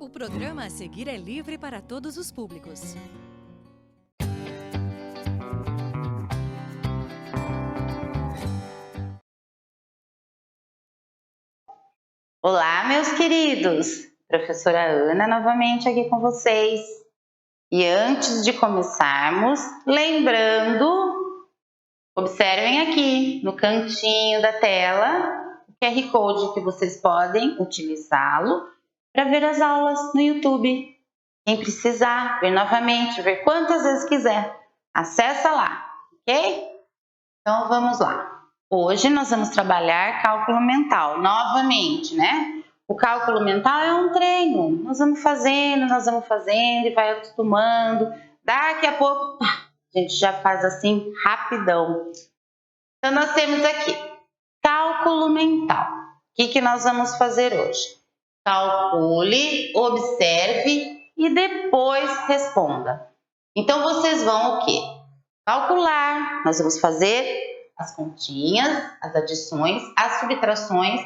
O programa a seguir é livre para todos os públicos. Olá, meus queridos! Professora Ana novamente aqui com vocês. E antes de começarmos, lembrando, observem aqui no cantinho da tela o QR Code que vocês podem utilizá-lo para ver as aulas no YouTube. Quem precisar ver novamente, ver quantas vezes quiser, acessa lá, ok? Então vamos lá. Hoje nós vamos trabalhar cálculo mental, novamente, né? O cálculo mental é um treino. Nós vamos fazendo e vai acostumando. Daqui a pouco, a gente já faz assim rapidão. Então nós temos aqui cálculo mental. O que nós vamos fazer hoje? Calcule, observe e depois responda. Então vocês vão o quê? Calcular. Nós vamos fazer as continhas, as adições, as subtrações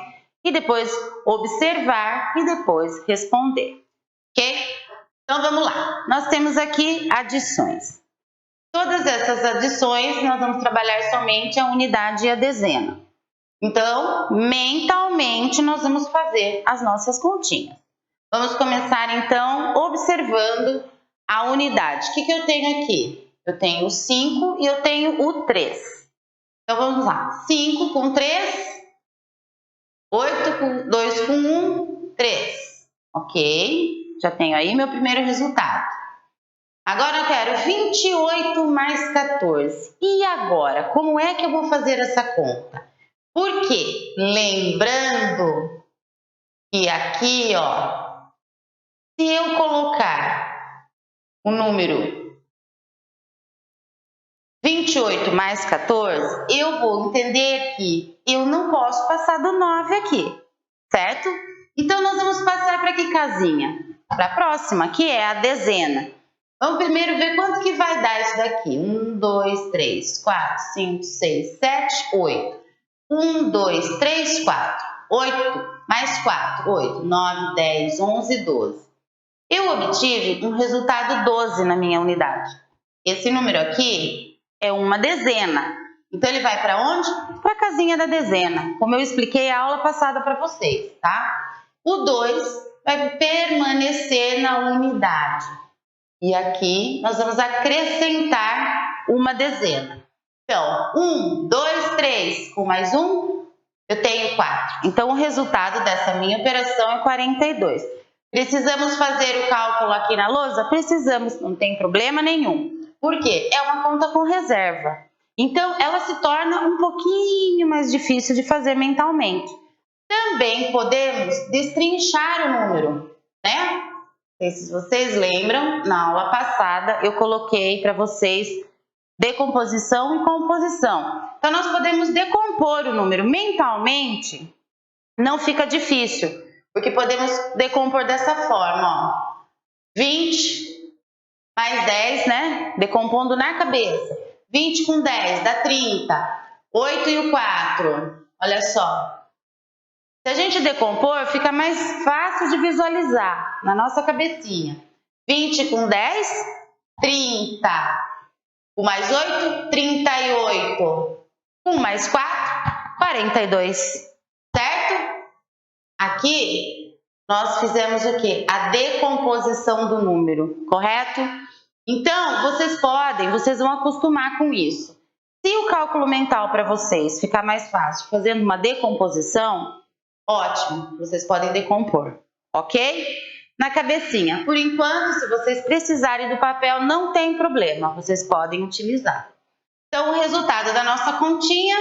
e depois observar e depois responder, ok? Então vamos lá. Nós temos aqui adições. Todas essas adições nós vamos trabalhar somente a unidade e a dezena. Então, mentalmente nós vamos fazer as nossas continhas. Vamos começar então observando a unidade. O que eu tenho aqui? Eu tenho o 5 e eu tenho o 3. Então, vamos lá. 5 com 3, 8 com 2 com 1, 3. Ok? Já tenho aí meu primeiro resultado. Agora eu quero 28 mais 14. E agora? Como é que eu vou fazer essa conta? Por quê? Lembrando que aqui, ó, se eu colocar o número 28 mais 14, eu vou entender que eu não posso passar do 9 aqui, certo? Então, nós vamos passar para que casinha? Para a próxima, que é a dezena. Vamos primeiro ver quanto que vai dar isso daqui. 1, 2, 3, 4, 5, 6, 7, 8. 1, 2, 3, 4. 8 mais 4, 8, 9, 10, 11, 12. Eu obtive um resultado 12 na minha unidade. Esse número aqui é uma dezena. Então, ele vai para onde? Para a casinha da dezena, como eu expliquei a aula passada para vocês, tá? O 2 vai permanecer na unidade. E aqui nós vamos acrescentar uma dezena. Então, 1, 2, 3, com mais 1, eu tenho 4. Então, o resultado dessa minha operação é 42. Precisamos fazer o cálculo aqui na lousa? Precisamos, não tem problema nenhum. Por quê? É uma conta com reserva. Então, ela se torna um pouquinho mais difícil de fazer mentalmente. Também podemos destrinchar o número, né? Não sei se vocês lembram, na aula passada eu coloquei para vocês decomposição e composição. Então, nós podemos decompor o número mentalmente, não fica difícil, porque podemos decompor dessa forma, ó. 20 mais 10, né? Decompondo na cabeça. 20 com 10 dá 30. 8 e o 4, olha só. Se a gente decompor, fica mais fácil de visualizar na nossa cabecinha. 20 com 10, 30. Com mais 8, 38. Com mais 4, 42. Certo? Aqui, nós fizemos o quê? A decomposição do número, correto? Então, vocês vão acostumar com isso. Se o cálculo mental para vocês ficar mais fácil fazendo uma decomposição, ótimo, vocês podem decompor, ok? Na cabecinha. Por enquanto, se vocês precisarem do papel, não tem problema, vocês podem utilizar. Então, o resultado da nossa continha,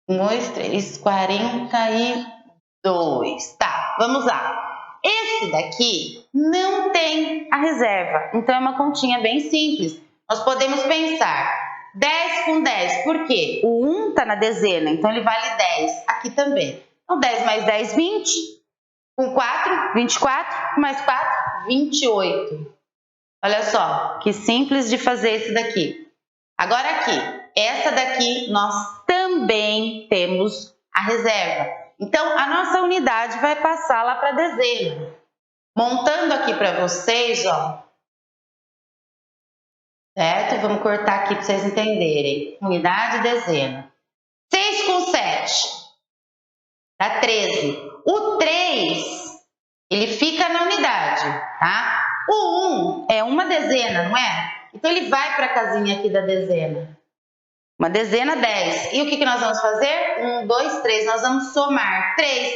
1, 2, 3, 42. Tá, vamos lá. Esse daqui não tem a reserva, então é uma continha bem simples. Nós podemos pensar 10 com 10, por quê? O 1 está na dezena, então ele vale 10, aqui também. Então, 10 mais 10, 20. Com 4, 24. Com mais 4, 28. Olha só, que simples de fazer esse daqui. Agora aqui, essa daqui nós também temos a reserva. Então, a nossa unidade vai passar lá para a dezena. Montando aqui para vocês, ó. Certo? Vamos cortar aqui para vocês entenderem. Unidade, dezena. 6 com 7 dá 13. O 3, ele fica na unidade, tá? O 1 é uma dezena, não é? Então, ele vai para a casinha aqui da dezena. Uma dezena, 10. E o que nós vamos fazer? 1, 2, 3. Nós vamos somar 3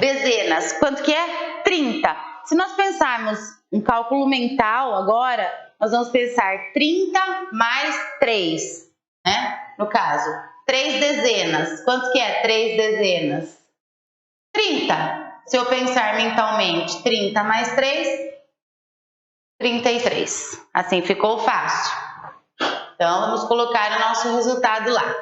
dezenas. Quanto que é? 30. Se nós pensarmos em cálculo mental agora, nós vamos pensar 30 mais 3, né? No caso, 3 dezenas. Quanto que é 3 dezenas? 30. Se eu pensar mentalmente, 30 mais 3, 33. Assim ficou fácil. Então, vamos colocar o nosso resultado lá.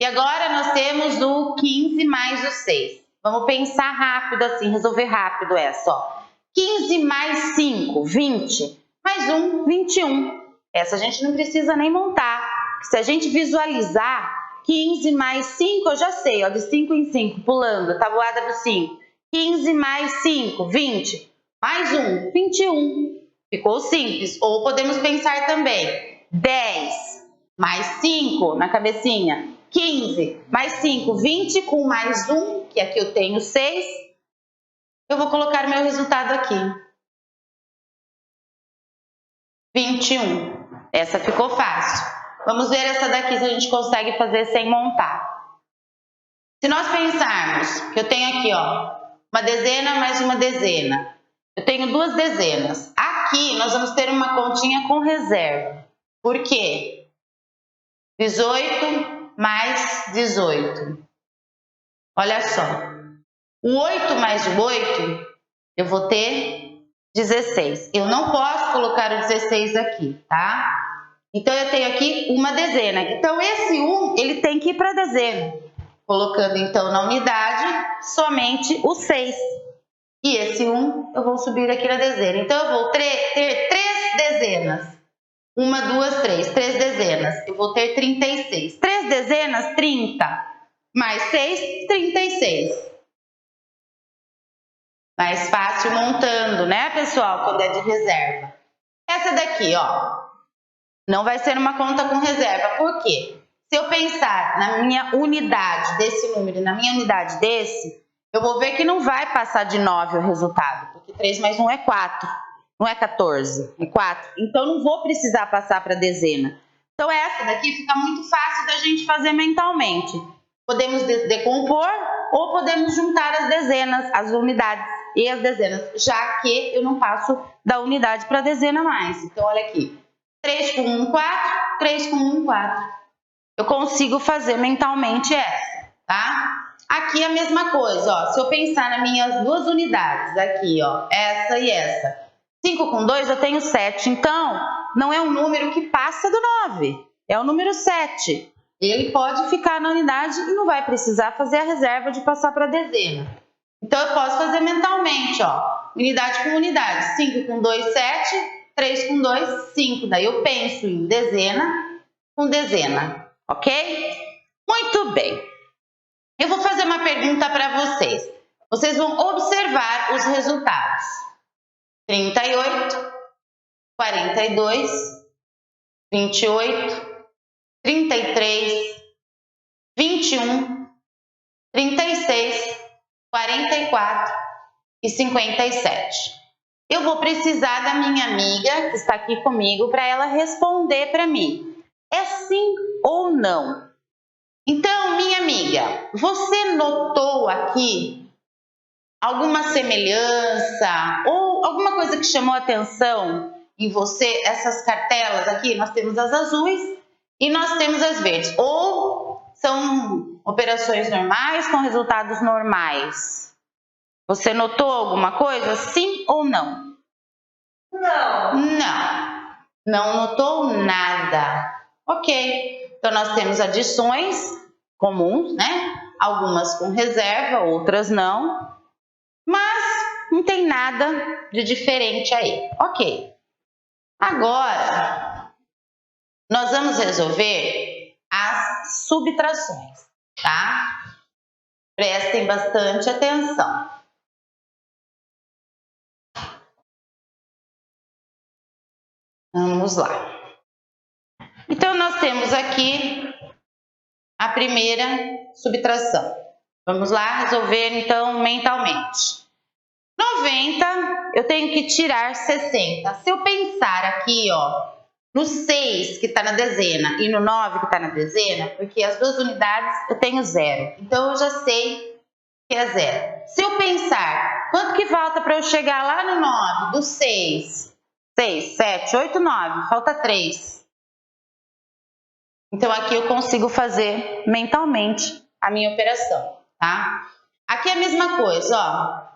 E agora nós temos o 15 mais o 6. Vamos pensar rápido assim, resolver rápido essa, ó. 15 mais 5, 20. Mais 1, 21. Essa a gente não precisa nem montar. Se a gente visualizar, 15 mais 5, eu já sei, ó, de 5 em 5, pulando, tabuada do 5. 15 mais 5, 20. Mais 1, 21. Ficou simples. Ou podemos pensar também, 10 mais 5 na cabecinha, 15 mais 5, 20, com mais 1, que aqui eu tenho 6, eu vou colocar meu resultado aqui. 21. Essa ficou fácil. Vamos ver essa daqui se a gente consegue fazer sem montar. Se nós pensarmos que eu tenho aqui, ó, uma dezena mais uma dezena. Eu tenho 2 dezenas. Aqui nós vamos ter uma continha com reserva. Por quê? 18 mais 18. Olha só. O 8 mais o 8, eu vou ter 16. Eu não posso colocar o 16 aqui, tá? Então, eu tenho aqui uma dezena. Então, esse 1, ele tem que ir para a dezena. Colocando, então, na unidade, somente o 6. E esse 1, eu vou subir aqui na dezena. Então, eu vou ter 3 dezenas. 1, 2, 3. 3 dezenas. Eu vou ter 36. 3 dezenas, 30. Mais 6, 36. Mais fácil montando, né, pessoal? Quando é de reserva. Essa daqui, ó. Não vai ser uma conta com reserva. Por quê? Se eu pensar na minha unidade desse número e na minha unidade desse, eu vou ver que não vai passar de 9 o resultado. Porque 3 mais 1 é 4. Não é 14, é 4. Então, não vou precisar passar para dezena. Então, essa daqui fica muito fácil da gente fazer mentalmente. Podemos decompor ou podemos juntar as dezenas, as unidades e as dezenas, já que eu não passo da unidade para a dezena mais. Então, olha aqui. 3 com 1, 4. 3 com 1, 4. Eu consigo fazer mentalmente essa, tá? Aqui a mesma coisa, ó. Se eu pensar nas minhas 2 unidades, aqui, ó, essa e essa. 5 com 2 eu tenho 7, então não é um número que passa do 9, é o número 7. Ele pode ficar na unidade e não vai precisar fazer a reserva de passar para a dezena. Então, eu posso fazer mentalmente, ó, unidade com unidade. 5 com 2, 7, 3 com 2, 5. Daí eu penso em dezena com dezena, ok? Muito bem. Eu vou fazer uma pergunta para vocês. Vocês vão observar os resultados. 38, 42, 28, 33, 21, 36, 44 e 57. Eu vou precisar da minha amiga que está aqui comigo para ela responder para mim. É sim ou não? Então, minha amiga, você notou aqui alguma semelhança ou alguma coisa que chamou a atenção em você? Essas cartelas aqui, nós temos as azuis e nós temos as verdes. Ou são operações normais com resultados normais? Você notou alguma coisa, sim ou não? Não. Não. Não notou nada. Ok. Então, nós temos adições comuns, né? Algumas com reserva, outras não. Mas não tem nada de diferente aí. Ok. Agora, nós vamos resolver as subtrações, tá? Prestem bastante atenção. Vamos lá. Então, nós temos aqui a primeira subtração. Vamos lá resolver, então, mentalmente. 90, eu tenho que tirar 60. Se eu pensar aqui, ó, no 6 que está na dezena e no 9 que está na dezena, porque as duas unidades eu tenho 0. Então, eu já sei que é 0. Se eu pensar, quanto que falta para eu chegar lá no 9? Do 6. 6, 7, 8, 9. Falta 3. Então, aqui eu consigo fazer mentalmente a minha operação, tá? Aqui é a mesma coisa, ó.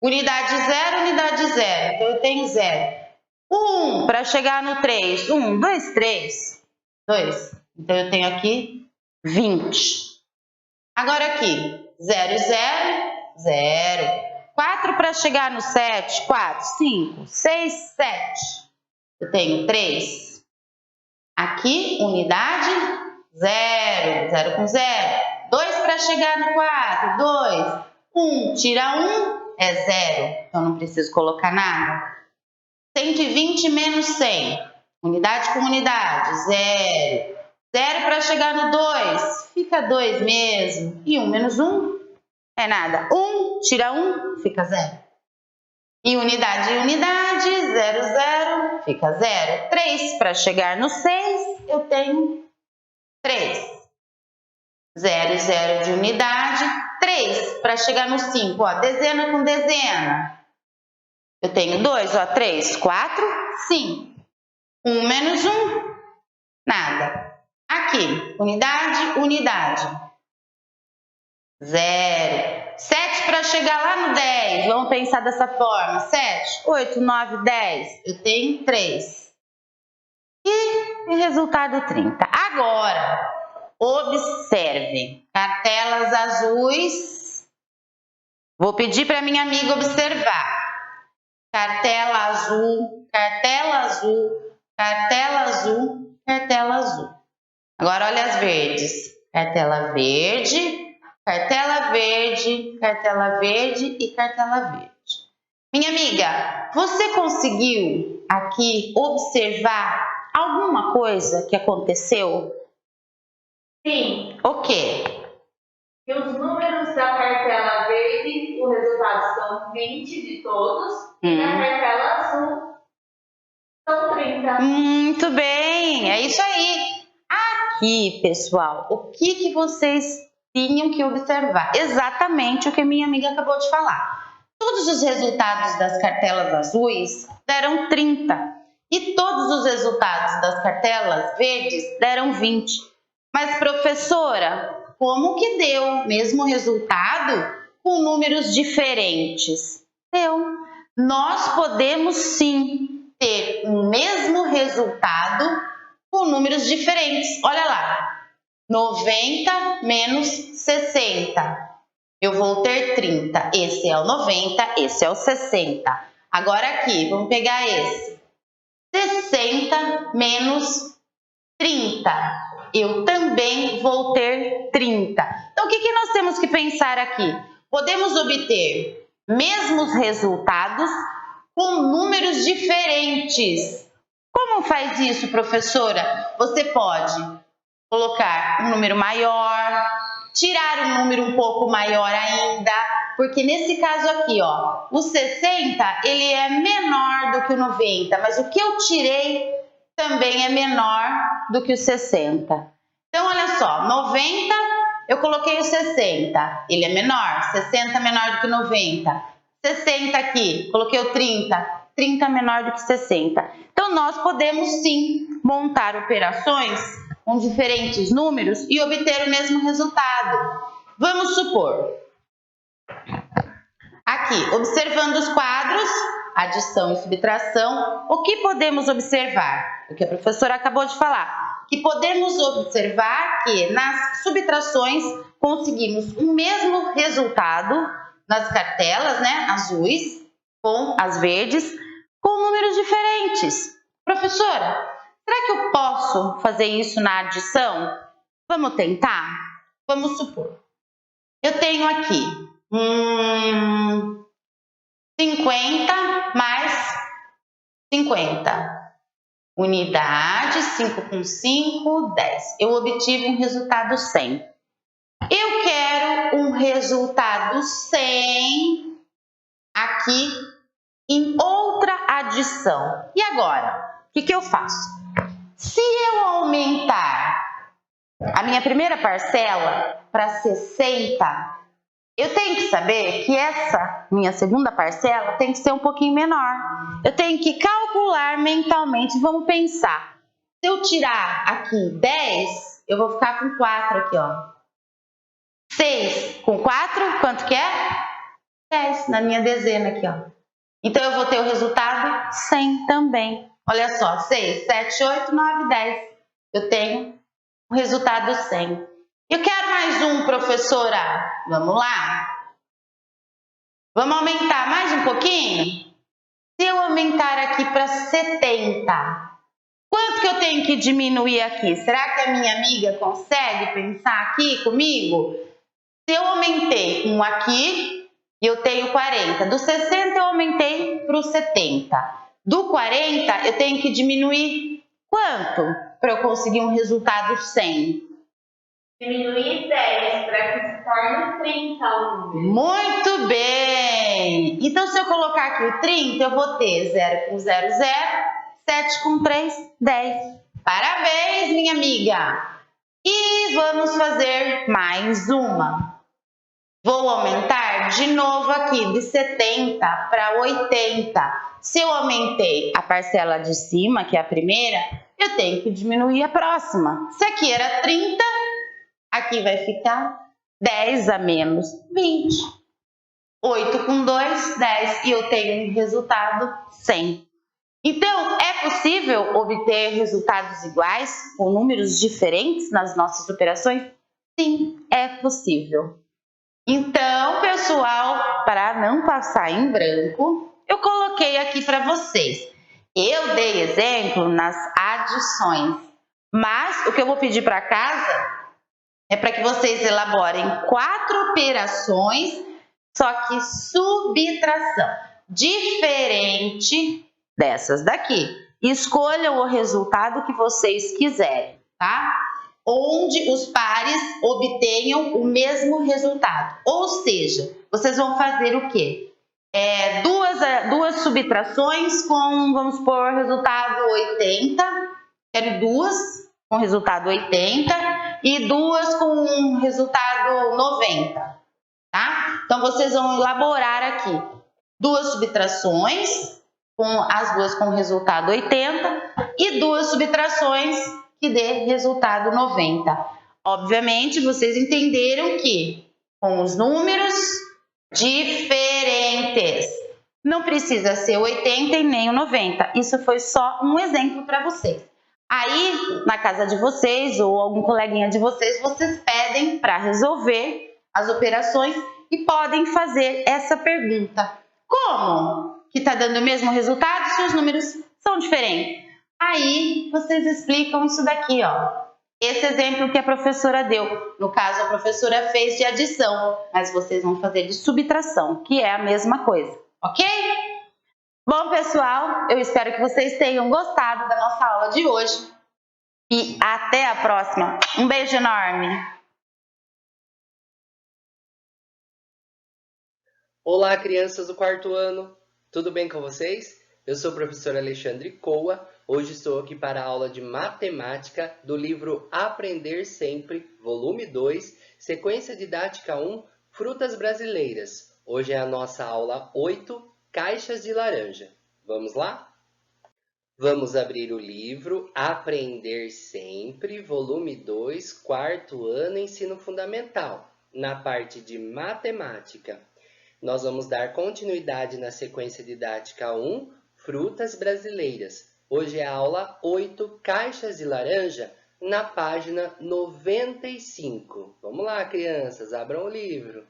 Unidade 0, unidade 0. Então, eu tenho 0. 1 para chegar no 3. 1, 2, 3. 2. Então, eu tenho aqui 20. Agora aqui, 0 e 0, 0. 4 para chegar no 7. 4, 5, 6, 7. Eu tenho 3. Aqui, unidade 0. 0 com 0. 2 para chegar no 4. 2. 1, tira 1. É 0, então não preciso colocar nada. 120 menos 100, unidade com unidade, 0. 0 para chegar no 2, fica 2 mesmo. E 1 menos 1 é nada. 1, tira 1, fica 0. E unidade, 0, 0, fica 0. 3 para chegar no 6, eu tenho 3. 0 e 0 de unidade. 3 para chegar no 5, ó, dezena com dezena. Eu tenho 2, ó, 3, 4, 5. 1 menos 1, nada. Aqui, unidade, unidade. 0. 7 para chegar lá no 10, vamos pensar dessa forma. 7, 8, 9, 10. Eu tenho 3. E o resultado 30. Agora, observem. Cartelas azuis. Vou pedir para minha amiga observar. Cartela azul, cartela azul, cartela azul, cartela azul. Agora olha as verdes. Cartela verde, cartela verde, cartela verde e cartela verde. Minha amiga, você conseguiu aqui observar alguma coisa que aconteceu? Sim. O quê? E os números da cartela verde, o resultado são 20 de todos. E na cartela azul, são 30. Muito bem, é isso aí. Aqui, pessoal, o que vocês tinham que observar? Exatamente o que a minha amiga acabou de falar. Todos os resultados das cartelas azuis deram 30. E todos os resultados das cartelas verdes deram 20. Mas, professora, como que deu o mesmo resultado com números diferentes? Deu. Nós podemos sim ter o mesmo resultado com números diferentes. Olha lá, 90 menos 60. Eu vou ter 30. Esse é o 90, esse é o 60. Agora aqui, vamos pegar esse. 60 menos 30. Eu também vou ter 30. Então, o que nós temos que pensar aqui? Podemos obter mesmos resultados com números diferentes. Como faz isso, professora? Você pode colocar um número maior, tirar um número um pouco maior ainda, porque nesse caso aqui, ó, o 60, ele é menor do que o 90, mas o que eu tirei também é menor do que o 60. Então, olha só, 90, eu coloquei o 60, ele é menor, 60 menor do que 90. 60 aqui, coloquei o 30, 30 menor do que 60. Então, nós podemos sim montar operações com diferentes números e obter o mesmo resultado. Vamos supor, aqui, observando os quadros, adição e subtração, o que podemos observar? O que a professora acabou de falar. Que podemos observar que nas subtrações conseguimos o mesmo resultado nas cartelas, né, azuis, com as verdes, com números diferentes. Professora, será que eu posso fazer isso na adição? Vamos tentar? Vamos supor. Eu tenho aqui 50 mais 50. Unidade, 5 com 5, 10. Eu obtive um resultado 100. Eu quero um resultado 100 aqui em outra adição. E agora, o que eu faço? Se eu aumentar a minha primeira parcela para 60, eu tenho que saber que essa minha segunda parcela tem que ser um pouquinho menor. Eu tenho que calcular mentalmente. Vamos pensar. Se eu tirar aqui 10, eu vou ficar com 4 aqui, ó. 6 com 4, quanto que é? 10 na minha dezena aqui, ó. Então, eu vou ter o resultado 100 também. Olha só, 6, 7, 8, 9, 10. Eu tenho o resultado 100. Eu quero mais um, professora. Vamos lá? Vamos aumentar mais um pouquinho? Se eu aumentar aqui para 70, quanto que eu tenho que diminuir aqui? Será que a minha amiga consegue pensar aqui comigo? Se eu aumentei um aqui, eu tenho 40. Do 60 eu aumentei para o 70. Do 40 eu tenho que diminuir quanto para eu conseguir um resultado 100? Diminuir 10 para que se torne 30 o número. Muito bem! Então, se eu colocar aqui o 30, eu vou ter 0 com 0, 0, 7 com 3, 10. Parabéns, minha amiga! E vamos fazer mais uma. Vou aumentar de novo aqui, de 70 para 80. Se eu aumentei a parcela de cima, que é a primeira, eu tenho que diminuir a próxima. Se aqui era 30, aqui vai ficar 10 a menos 20. 8 com 2, 10. E eu tenho um resultado 100. Então, é possível obter resultados iguais com números diferentes nas nossas operações? Sim, é possível. Então, pessoal, para não passar em branco, eu coloquei aqui para vocês. Eu dei exemplo nas adições, mas o que eu vou pedir para casa é para que vocês elaborem 4 operações, só que subtração, diferente dessas daqui. Escolham o resultado que vocês quiserem, tá? Onde os pares obtenham o mesmo resultado. Ou seja, vocês vão fazer o quê? Duas subtrações com, vamos supor, resultado 80. Quero duas com resultado 80 e duas com resultado 90, tá? Então, vocês vão elaborar aqui duas subtrações, com as duas com resultado 80 e duas subtrações que dê resultado 90. Obviamente, vocês entenderam que com os números diferentes. Não precisa ser 80 e nem o 90. Isso foi só um exemplo para vocês. Aí, na casa de vocês ou algum coleguinha de vocês, vocês pedem para resolver as operações e podem fazer essa pergunta. Como que está dando o mesmo resultado se os números são diferentes? Aí, vocês explicam isso daqui, ó. Esse exemplo que a professora deu. No caso, a professora fez de adição, mas vocês vão fazer de subtração, que é a mesma coisa, ok? Bom, pessoal, eu espero que vocês tenham gostado da nossa aula de hoje. E até a próxima. Um beijo enorme! Olá, crianças do 4º ano! Tudo bem com vocês? Eu sou o professor Alexandre Coa. Hoje estou aqui para a aula de matemática do livro Aprender Sempre, volume 2, sequência didática 1, frutas brasileiras. Hoje é a nossa aula 8, caixas de laranja. Vamos lá? Vamos abrir o livro Aprender Sempre, volume 2, 4º ano, ensino fundamental, na parte de matemática. Nós vamos dar continuidade na sequência didática 1, frutas brasileiras. Hoje é a aula 8, caixas de laranja, na página 95. Vamos lá, crianças, abram o livro.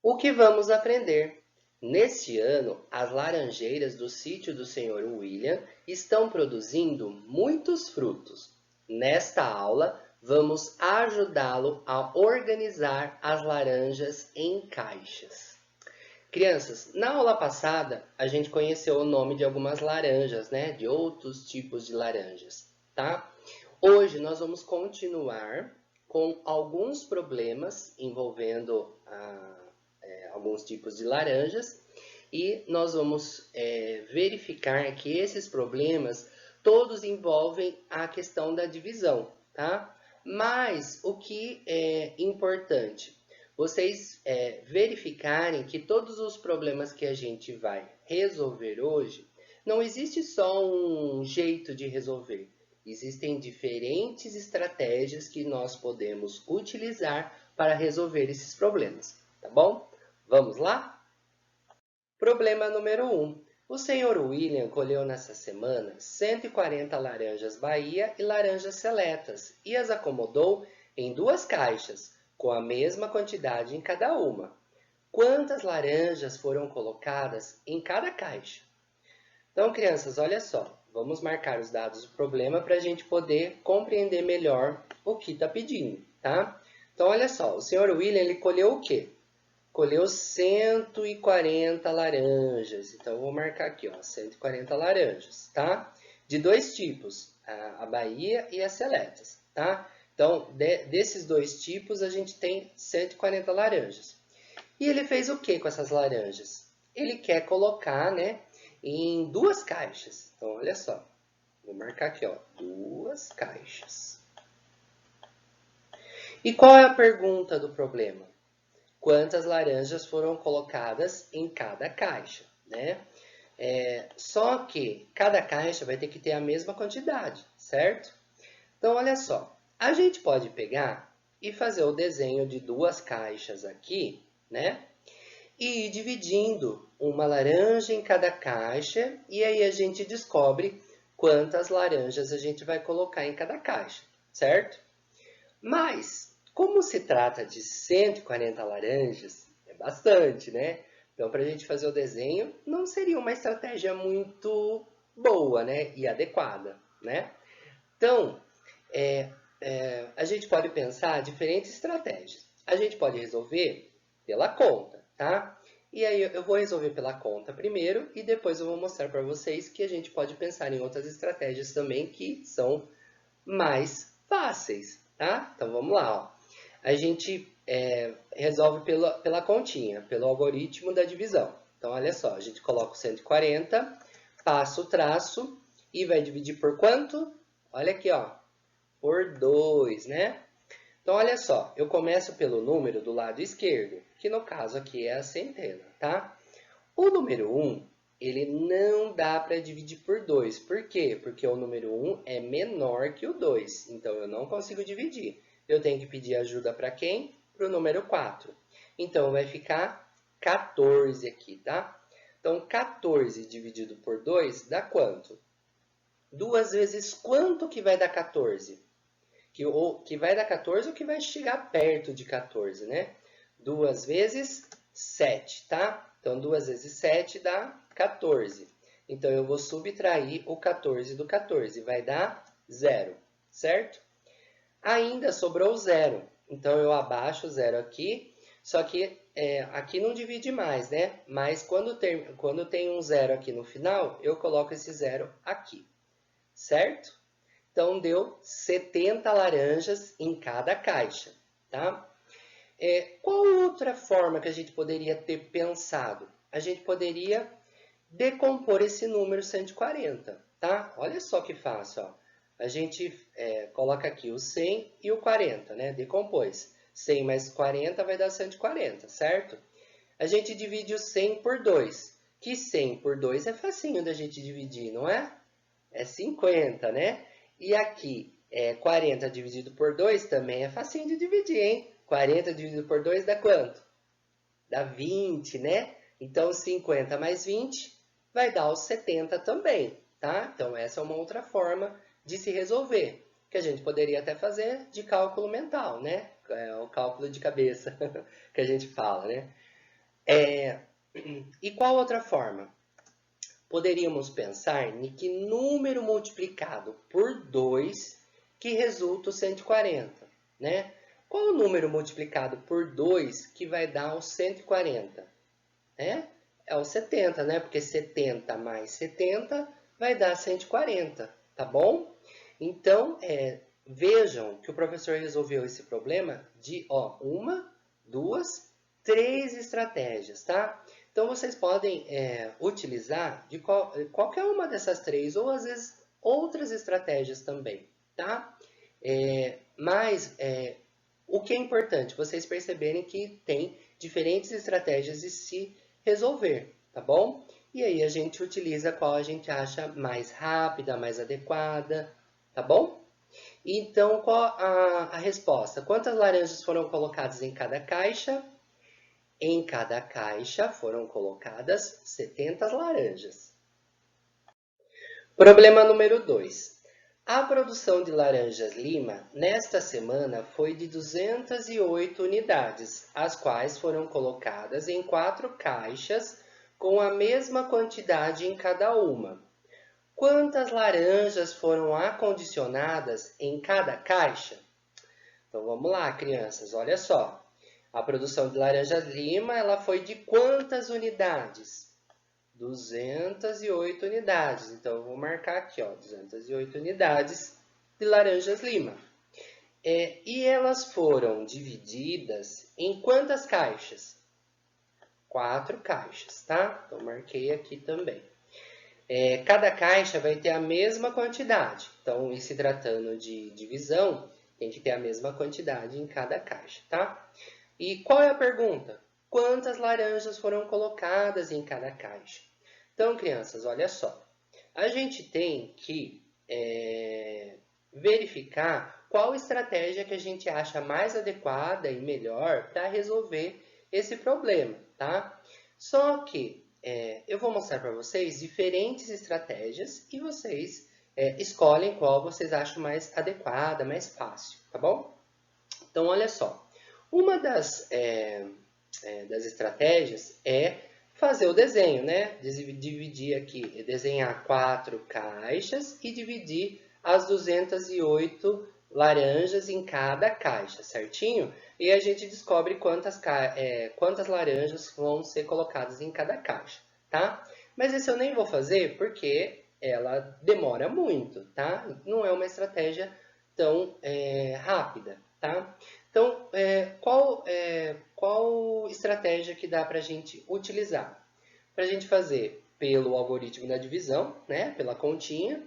O que vamos aprender? Neste ano, as laranjeiras do sítio do Sr. William estão produzindo muitos frutos. Nesta aula, vamos ajudá-lo a organizar as laranjas em caixas. Crianças, na aula passada, a gente conheceu o nome de algumas laranjas, né? De outros tipos de laranjas, tá? Hoje nós vamos continuar com alguns problemas envolvendo alguns tipos de laranjas e nós vamos verificar que esses problemas todos envolvem a questão da divisão, tá? Mas o que é importante? Vocês verificarem que todos os problemas que a gente vai resolver hoje, não existe só um jeito de resolver. Existem diferentes estratégias que nós podemos utilizar para resolver esses problemas, tá bom? Vamos lá? Problema número 1. O senhor William colheu nessa semana 140 laranjas Bahia e laranjas seletas e as acomodou em 2 caixas, com a mesma quantidade em cada uma. Quantas laranjas foram colocadas em cada caixa? Então, crianças, olha só. Vamos marcar os dados do problema para a gente poder compreender melhor o que está pedindo, tá? Então, olha só. O senhor William, ele colheu o quê? Colheu 140 laranjas. Então, eu vou marcar aqui, ó, 140 laranjas, tá? De 2 tipos, a Bahia e as seletas, tá? Então, desses 2 tipos, a gente tem 140 laranjas. E ele fez o que com essas laranjas? Ele quer colocar, né, em 2 caixas. Então, olha só. Vou marcar aqui, ó, 2 caixas. E qual é a pergunta do problema? Quantas laranjas foram colocadas em cada caixa, né? Só que cada caixa vai ter que ter a mesma quantidade, certo? Então, olha só. A gente pode pegar e fazer o desenho de 2 caixas aqui, né? E ir dividindo uma laranja em cada caixa e aí a gente descobre quantas laranjas a gente vai colocar em cada caixa, certo? Mas, como se trata de 140 laranjas, é bastante, né? Então, para a gente fazer o desenho, não seria uma estratégia muito boa, né? E adequada, né? Então, a gente pode pensar diferentes estratégias. A gente pode resolver pela conta, tá? E aí eu vou resolver pela conta primeiro e depois eu vou mostrar para vocês que a gente pode pensar em outras estratégias também que são mais fáceis, tá? Então vamos lá, ó. A gente resolve pela continha, pelo algoritmo da divisão. Então olha só, a gente coloca o 140, passa o traço e vai dividir por quanto? Olha aqui, ó, por 2, né? Então, olha só, eu começo pelo número do lado esquerdo, que no caso aqui é a centena, tá? O número 1, ele não dá para dividir por 2. Por quê? Porque o número 1 é menor que o 2, então eu não consigo dividir. Eu tenho que pedir ajuda para quem? Para o número 4. Então, vai ficar 14 aqui, tá? Então, 14 dividido por 2 dá quanto? 2 vezes quanto que vai dar 14? Que vai dar 14 ou que vai chegar perto de 14, né? 2 vezes 7, tá? Então, 2 vezes 7 dá 14. Então, eu vou subtrair o 14 do 14. Vai dar 0, certo? Ainda sobrou 0. Então, eu abaixo o 0 aqui. Só que aqui não divide mais, né? Mas quando tem um 0 aqui no final, eu coloco esse 0 aqui, certo? Então, deu 70 laranjas em cada caixa, tá? Qual outra forma que a gente poderia ter pensado? A gente poderia decompor esse número 140, tá? Olha só que fácil, ó. A gente coloca aqui o 100 e o 40, né? Decompôs. 100 mais 40 vai dar 140, certo? A gente divide o 100 por 2. Que 100 por 2 é facinho da gente dividir, não é? É 50, né? E aqui, 40 dividido por 2 também é facinho de dividir, hein? 40 dividido por 2 dá quanto? Dá 20, né? Então, 50 mais 20 vai dar os 70 também, tá? Então, essa é uma outra forma de se resolver, que a gente poderia até fazer de cálculo mental, né? O cálculo de cabeça que a gente fala, né? E qual outra forma? Poderíamos pensar em que número multiplicado por 2 que resulta o 140, né? Qual o número multiplicado por 2 que vai dar o 140? É o 70, né? Porque 70 mais 70 vai dar 140, tá bom? Então, vejam que o professor resolveu esse problema de, uma, duas, três estratégias, tá? Então, vocês podem utilizar de qualquer uma dessas três, ou às vezes outras estratégias também, tá? Mas o que é importante, vocês perceberem que tem diferentes estratégias de se resolver, tá bom? E aí a gente utiliza qual a gente acha mais rápida, mais adequada, tá bom? Então, qual a resposta? Quantas laranjas foram colocadas em cada caixa? Em cada caixa foram colocadas 70 laranjas. Problema número 2. A produção de laranjas lima nesta semana foi de 208 unidades, as quais foram colocadas em 4 caixas com a mesma quantidade em cada uma. Quantas laranjas foram acondicionadas em cada caixa? Então vamos lá, crianças, olha só. A produção de laranjas lima, ela foi de quantas unidades? 208 unidades. Então eu vou marcar aqui, 208 unidades de laranjas lima. E elas foram divididas em quantas caixas? 4 caixas, tá? Então marquei aqui também. Cada caixa vai ter a mesma quantidade. Então, em se tratando de divisão, tem que ter a mesma quantidade em cada caixa, tá? E qual é a pergunta? Quantas laranjas foram colocadas em cada caixa? Então, crianças, olha só. A gente tem que verificar qual estratégia que a gente acha mais adequada e melhor para resolver esse problema, tá? Só que eu vou mostrar para vocês diferentes estratégias e vocês escolhem qual vocês acham mais adequada, mais fácil, tá bom? Então, olha só. Uma das estratégias é fazer o desenho, né? Dividir aqui, desenhar 4 caixas e dividir as 208 laranjas em cada caixa, certinho? E a gente descobre quantas laranjas vão ser colocadas em cada caixa, tá? Mas esse eu nem vou fazer porque ela demora muito, tá? Não é uma estratégia tão rápida, tá? Então, qual estratégia que dá para a gente utilizar? Para a gente fazer pelo algoritmo da divisão, né? Pela continha.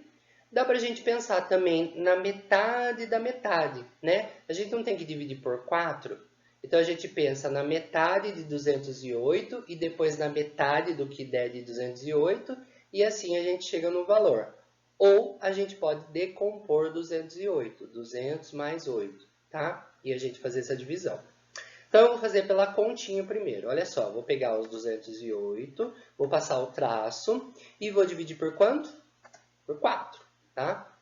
Dá para a gente pensar também na metade da metade, né? A gente não tem que dividir por 4. Então, a gente pensa na metade de 208 e depois na metade do que der de 208 e assim a gente chega no valor. Ou a gente pode decompor 208, 200 mais 8, tá? E a gente fazer essa divisão. Então, eu vou fazer pela continha primeiro. Olha só, vou pegar os 208, vou passar o traço e vou dividir por quanto? Por 4. Tá?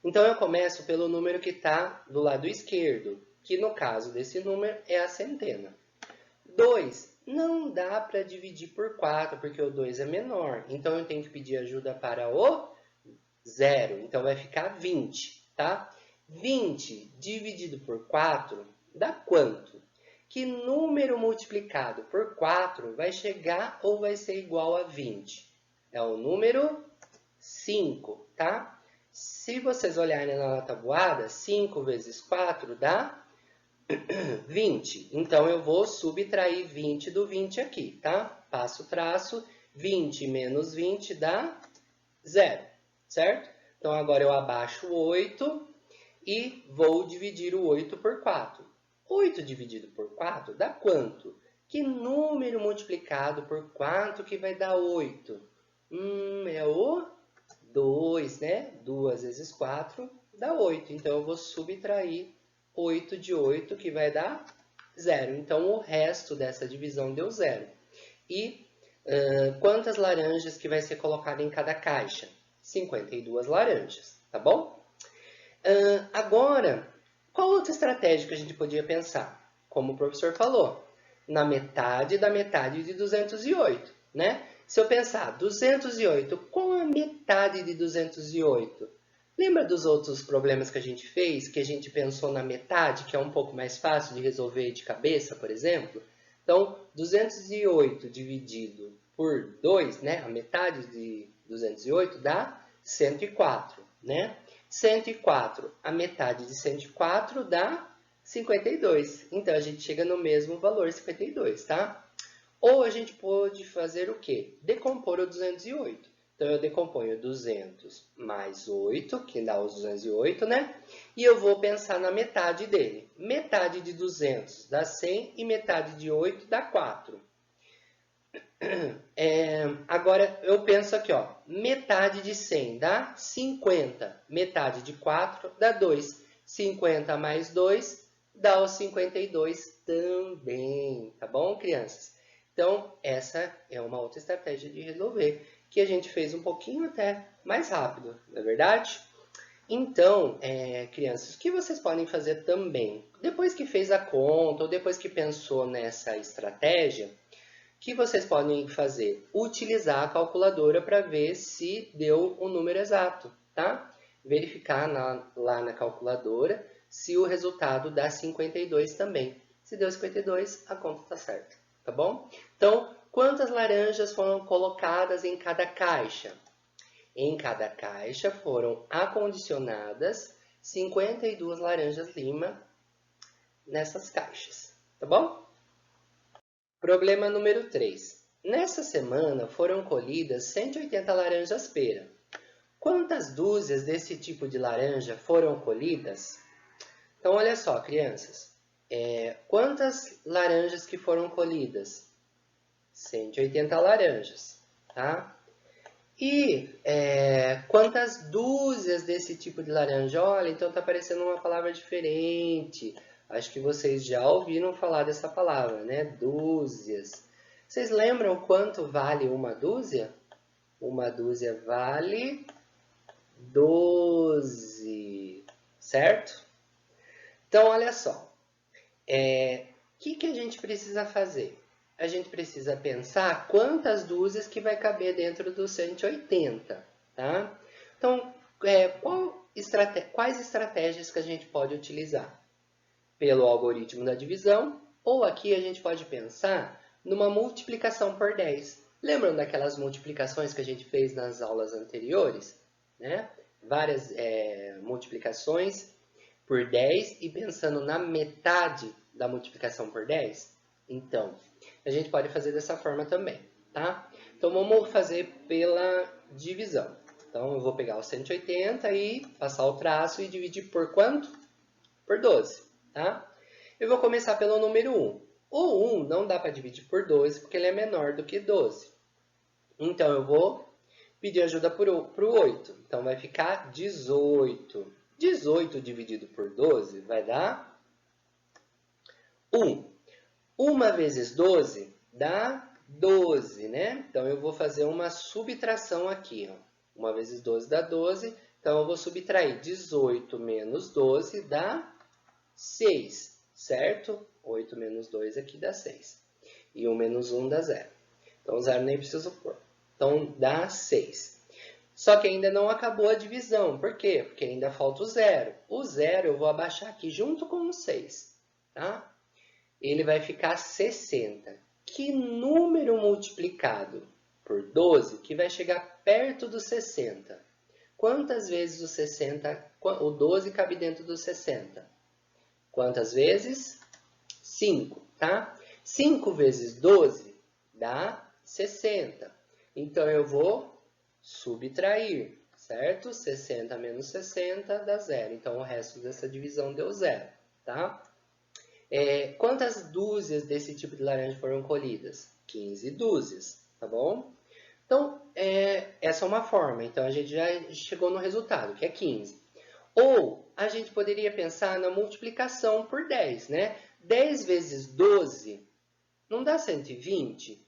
Então, eu começo pelo número que está do lado esquerdo, que no caso desse número é a centena. 2 não dá para dividir por 4, porque o 2 é menor. Então, eu tenho que pedir ajuda para o 0. Então, vai ficar 20. Tá? 20 dividido por 4 dá quanto? Que número multiplicado por 4 vai chegar ou vai ser igual a 20? É o número 5, tá? Se vocês olharem na tabuada, 5 vezes 4 dá 20. Então, eu vou subtrair 20 do 20 aqui, tá? Passo o traço, 20 menos 20 dá 0, certo? Então, agora eu abaixo o 8 e vou dividir o 8 por 4. 8 dividido por 4 dá quanto? Que número multiplicado por 4 que vai dar 8? É o 2, né? 2 vezes 4 dá 8. Então, eu vou subtrair 8 de 8, que vai dar 0. Então, o resto dessa divisão deu 0. E quantas laranjas que vai ser colocado em cada caixa? 52 laranjas, tá bom? Agora, qual outra estratégia que a gente podia pensar? Como o professor falou, na metade da metade de 208, né? Se eu pensar 208, qual é a metade de 208? Lembra dos outros problemas que a gente fez, que a gente pensou na metade, que é um pouco mais fácil de resolver de cabeça, por exemplo? Então, 208 dividido por 2, né? A metade de 208 dá 104, né? 104, a metade de 104 dá 52. Então, a gente chega no mesmo valor, 52, tá? Ou a gente pode fazer o quê? Decompor o 208. Então, eu decomponho 200 mais 8, que dá os 208, né? E eu vou pensar na metade dele. Metade de 200 dá 100 e metade de 8 dá 4. Agora, eu penso aqui, ó. Metade de 100 dá 50. Metade de 4 dá 2. 50 mais 2 dá os 52 também. Tá bom, crianças? Então, essa é uma outra estratégia de resolver, que a gente fez um pouquinho até mais rápido, não é verdade? Então, crianças, o que vocês podem fazer também? Depois que fez a conta, ou depois que pensou nessa estratégia, o que vocês podem fazer? Utilizar a calculadora para ver se deu o número exato, tá? Verificar lá na calculadora se o resultado dá 52 também. Se deu 52, a conta está certa, tá bom? Então, quantas laranjas foram colocadas em cada caixa? Em cada caixa foram acondicionadas 52 laranjas lima nessas caixas, tá bom? Problema número 3. Nessa semana foram colhidas 180 laranjas pera. Quantas dúzias desse tipo de laranja foram colhidas? Então, olha só, crianças. Quantas laranjas que foram colhidas? 180 laranjas, tá? E quantas dúzias desse tipo de laranja? Olha, então tá parecendo uma palavra diferente. Acho que vocês já ouviram falar dessa palavra, né? Dúzias. Vocês lembram quanto vale uma dúzia? Uma dúzia vale 12, certo? Então, olha só. O que a gente precisa fazer? A gente precisa pensar quantas dúzias que vai caber dentro dos 180, tá? Então, quais estratégias que a gente pode utilizar? Pelo algoritmo da divisão, ou aqui a gente pode pensar numa multiplicação por 10. Lembram daquelas multiplicações que a gente fez nas aulas anteriores? Né? Várias multiplicações por 10 e pensando na metade da multiplicação por 10? Então, a gente pode fazer dessa forma também, tá? Então, vamos fazer pela divisão. Então, eu vou pegar o 180 e passar o traço e dividir por quanto? Por 12, tá? Eu vou começar pelo número 1. O 1 não dá para dividir por 12 porque ele é menor do que 12. Então, eu vou pedir ajuda para o 8. Então, vai ficar 18. 18 dividido por 12 vai dar 1. 1 vezes 12 dá 12, né? Então, eu vou fazer uma subtração aqui, ó. 1 vezes 12 dá 12. Então, eu vou subtrair 18 menos 12 dá 6, certo? 8 menos 2 aqui dá 6. E 1 menos 1 dá 0. Então, 0 nem preciso pôr. Então, dá 6. Só que ainda não acabou a divisão. Por quê? Porque ainda falta o 0. O 0 eu vou abaixar aqui junto com o 6, tá? Ele vai ficar 60. Que número multiplicado por 12 que vai chegar perto do 60? Quantas vezes o 12 cabe dentro do 60? Quantas vezes? 5, tá? 5 vezes 12 dá 60. Então, eu vou subtrair, certo? 60 menos 60 dá 0. Então, o resto dessa divisão deu 0, tá? Quantas dúzias desse tipo de laranja foram colhidas? 15 dúzias, tá bom? Então, essa é uma forma. Então, a gente já chegou no resultado, que é 15. Ou, a gente poderia pensar na multiplicação por 10, né? 10 vezes 12 não dá 120?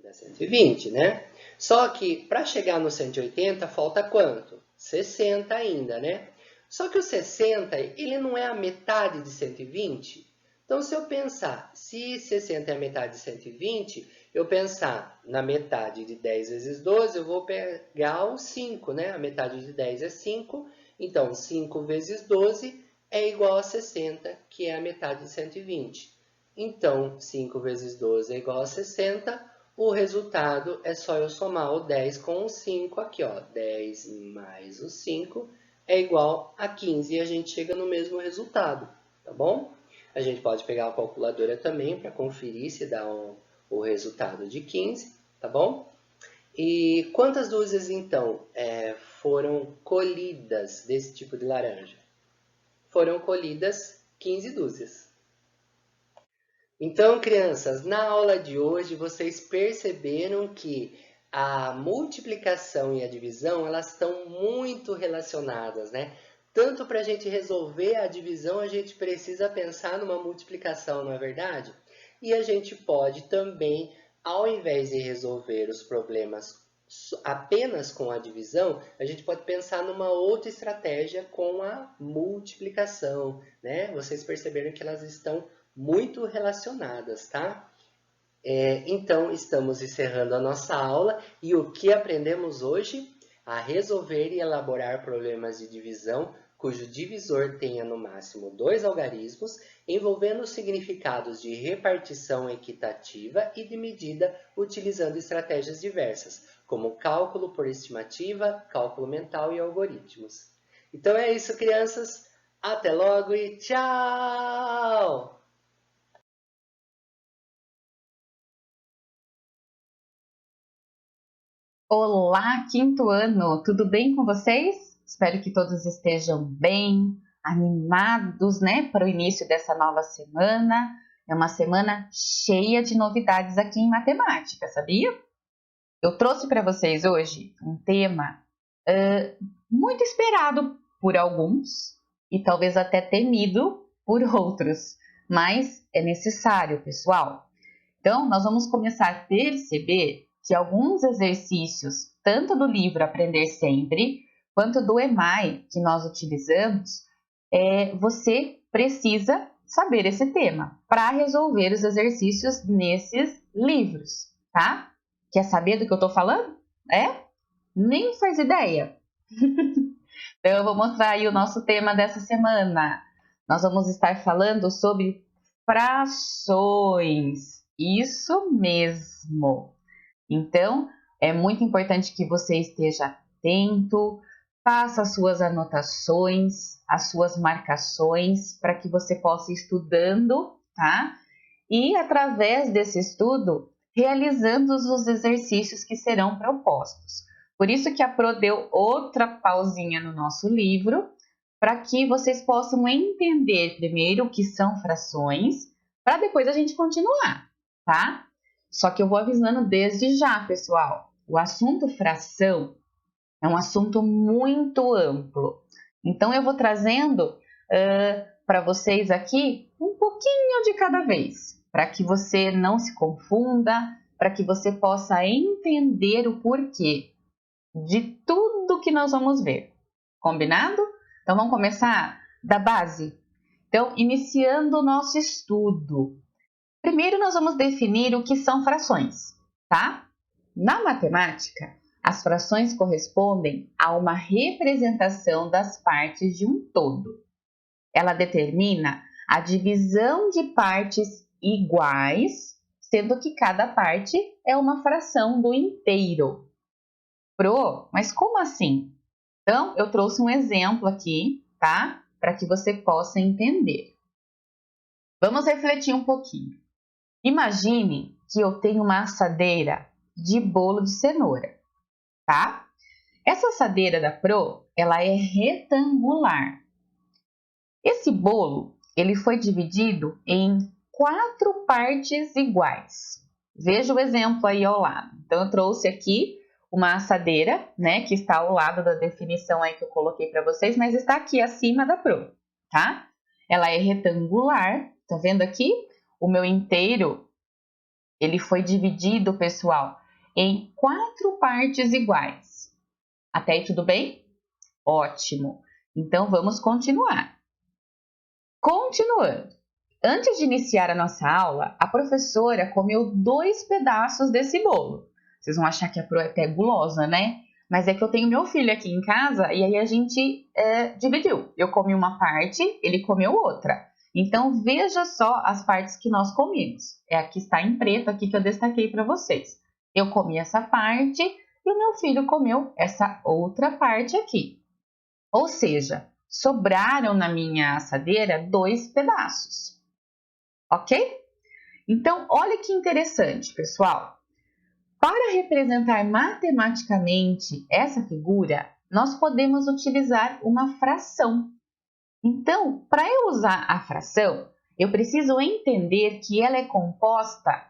Dá 120, né? Só que, para chegar no 180, falta quanto? 60 ainda, né? Só que o 60, ele não é a metade de 120? Então, se eu pensar, se 60 é a metade de 120, eu pensar na metade de 10 vezes 12, eu vou pegar o 5, né? A metade de 10 é 5, então 5 vezes 12 é igual a 60, que é a metade de 120. Então, 5 vezes 12 é igual a 60, o resultado é só eu somar o 10 com o 5 aqui, ó. 10 mais o 5 é igual a 15 e a gente chega no mesmo resultado, tá bom? A gente pode pegar a calculadora também para conferir se dá o resultado de 15, tá bom? E quantas dúzias, então, foram colhidas desse tipo de laranja? Foram colhidas 15 dúzias. Então, crianças, na aula de hoje, vocês perceberam que a multiplicação e a divisão, elas estão muito relacionadas, né? Tanto para a gente resolver a divisão, a gente precisa pensar numa multiplicação, não é verdade? E a gente pode também, ao invés de resolver os problemas apenas com a divisão, a gente pode pensar numa outra estratégia com a multiplicação, né? Vocês perceberam que elas estão muito relacionadas, tá? Então, estamos encerrando a nossa aula e o que aprendemos hoje? A resolver e elaborar problemas de divisão cujo divisor tenha no máximo 2 algarismos, envolvendo significados de repartição equitativa e de medida utilizando estratégias diversas, como cálculo por estimativa, cálculo mental e algoritmos. Então é isso, crianças. Até logo e tchau! Olá, quinto ano! Tudo bem com vocês? Espero que todos estejam bem, animados, né, para o início dessa nova semana. É uma semana cheia de novidades aqui em matemática, sabia? Eu trouxe para vocês hoje um tema muito esperado por alguns e talvez até temido por outros, mas é necessário, pessoal. Então, nós vamos começar a perceber que alguns exercícios, tanto do livro Aprender Sempre, quanto do EMAI que nós utilizamos, você precisa saber esse tema para resolver os exercícios nesses livros, tá? Quer saber do que eu estou falando? Nem faz ideia? Então, eu vou mostrar aí o nosso tema dessa semana. Nós vamos estar falando sobre frações. Isso mesmo! Então, é muito importante que você esteja atento, faça as suas anotações, as suas marcações, para que você possa ir estudando, tá? E, através desse estudo, realizando os exercícios que serão propostos. Por isso que a Pro deu outra pausinha no nosso livro, para que vocês possam entender primeiro o que são frações, para depois a gente continuar, tá? Só que eu vou avisando desde já, pessoal. O assunto fração é um assunto muito amplo. Então, eu vou trazendo para vocês aqui um pouquinho de cada vez, para que você não se confunda, para que você possa entender o porquê de tudo que nós vamos ver. Combinado? Então, vamos começar da base. Então, iniciando o nosso estudo. Primeiro, nós vamos definir o que são frações, tá? Na matemática, as frações correspondem a uma representação das partes de um todo. Ela determina a divisão de partes iguais, sendo que cada parte é uma fração do inteiro. Pro, mas como assim? Então, eu trouxe um exemplo aqui, tá? Para que você possa entender. Vamos refletir um pouquinho. Imagine que eu tenho uma assadeira de bolo de cenoura, tá? Essa assadeira da Pro, ela é retangular. Esse bolo, ele foi dividido em 4 partes iguais. Veja o exemplo aí ao lado. Então, eu trouxe aqui uma assadeira, né, que está ao lado da definição aí que eu coloquei para vocês, mas está aqui acima da Pro, tá? Ela é retangular, tá vendo aqui? O meu inteiro, ele foi dividido, pessoal, em 4 partes iguais. Até aí tudo bem? Ótimo! Então, vamos continuar. Continuando. antes de iniciar a nossa aula, a professora comeu 2 pedaços desse bolo. Vocês vão achar que a Pro é até gulosa, né? Mas é que eu tenho meu filho aqui em casa e aí a gente dividiu. Eu comi uma parte, ele comeu outra. Então, veja só as partes que nós comemos. Aqui está em preto, aqui que eu destaquei para vocês. Eu comi essa parte e o meu filho comeu essa outra parte aqui. Ou seja, sobraram na minha assadeira 2 pedaços. Ok? Então, olha que interessante, pessoal. Para representar matematicamente essa figura, nós podemos utilizar uma fração. Então, para eu usar a fração, eu preciso entender que ela é composta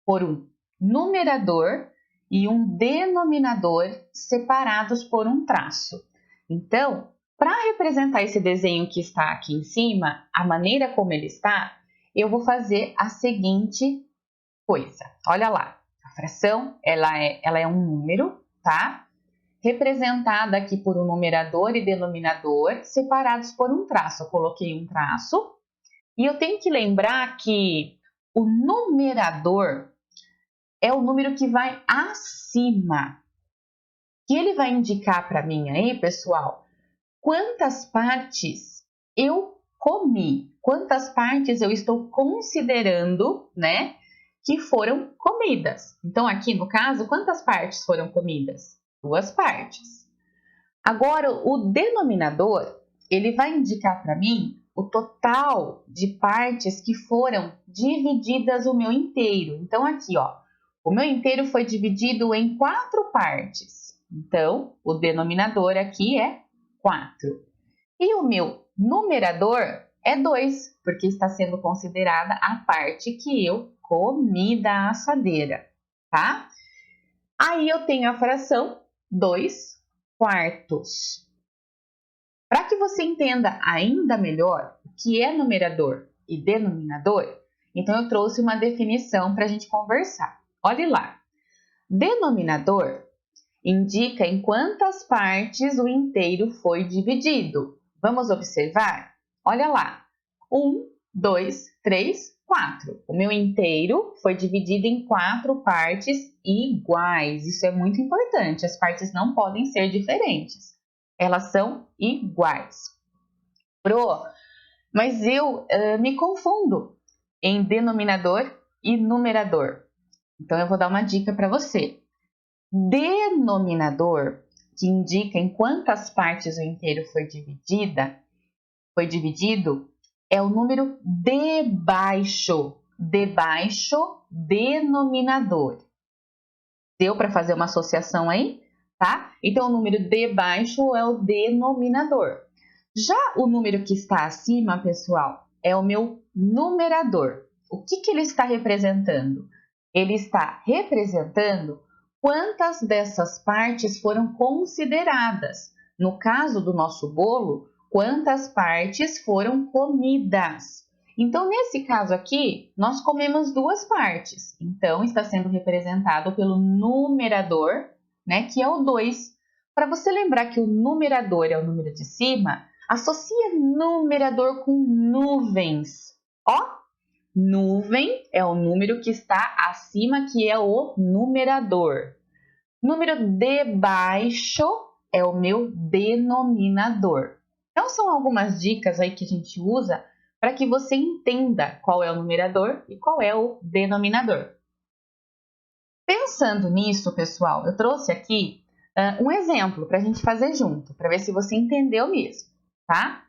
por um numerador e um denominador separados por um traço. Então, para representar esse desenho que está aqui em cima, a maneira como ele está, eu vou fazer a seguinte coisa. Olha lá, a fração ela é um número, tá? Representada aqui por um numerador e denominador separados por um traço. Eu coloquei um traço e eu tenho que lembrar que o numerador é o número que vai acima. Que ele vai indicar para mim aí, pessoal, quantas partes eu comi, quantas partes eu estou considerando, né, que foram comidas. Então, aqui no caso, quantas partes foram comidas? 2 partes. Agora, o denominador, ele vai indicar para mim o total de partes que foram divididas o meu inteiro. Então, aqui, ó, o meu inteiro foi dividido em 4 partes. Então, o denominador aqui é 4. E o meu numerador é 2, porque está sendo considerada a parte que eu comi da assadeira, tá? Aí eu tenho a fração 2 quartos. Para que você entenda ainda melhor o que é numerador e denominador, então eu trouxe uma definição para a gente conversar. Olhe lá. Denominador indica em quantas partes o inteiro foi dividido. Vamos observar? Olha lá. 1, 2, 3, 4. O meu inteiro foi dividido em 4 partes iguais. Isso é muito importante. As partes não podem ser diferentes. Elas são iguais. Pro, mas eu me confundo em denominador e numerador. Então, eu vou dar uma dica para você. Denominador, que indica em quantas partes o inteiro foi dividido, é o número debaixo denominador. Deu para fazer uma associação aí? Tá? Então, o número debaixo é o denominador. Já o número que está acima, pessoal, é o meu numerador. O que ele está representando? Ele está representando quantas dessas partes foram consideradas. No caso do nosso bolo, quantas partes foram comidas. Então, nesse caso aqui, nós comemos 2 partes. Então, está sendo representado pelo numerador, né, que é o 2. Para você lembrar que o numerador é o número de cima, associa numerador com nuvens. Ó, nuvem é o número que está acima, que é o numerador. Número debaixo é o meu denominador. Então, são algumas dicas aí que a gente usa para que você entenda qual é o numerador e qual é o denominador. Pensando nisso, pessoal, eu trouxe aqui um exemplo para a gente fazer junto, para ver se você entendeu mesmo, tá?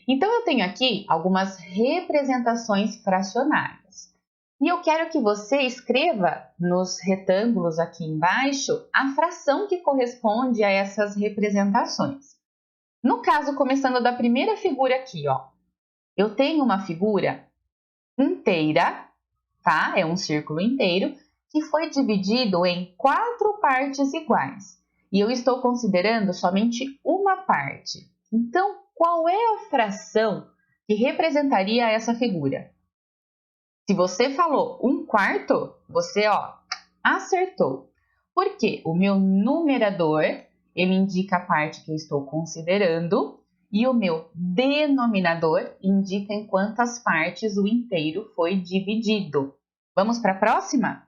Então, eu tenho aqui algumas representações fracionárias. E eu quero que você escreva nos retângulos aqui embaixo a fração que corresponde a essas representações. No caso, começando da primeira figura aqui, ó, eu tenho uma figura inteira, tá? É um círculo inteiro que foi dividido em 4 partes iguais. E eu estou considerando somente uma parte. Então, qual é a fração que representaria essa figura? Se você falou 1/4, você, ó, acertou. Porque o meu numerador, ele indica a parte que eu estou considerando, e o meu denominador indica em quantas partes o inteiro foi dividido. Vamos para a próxima?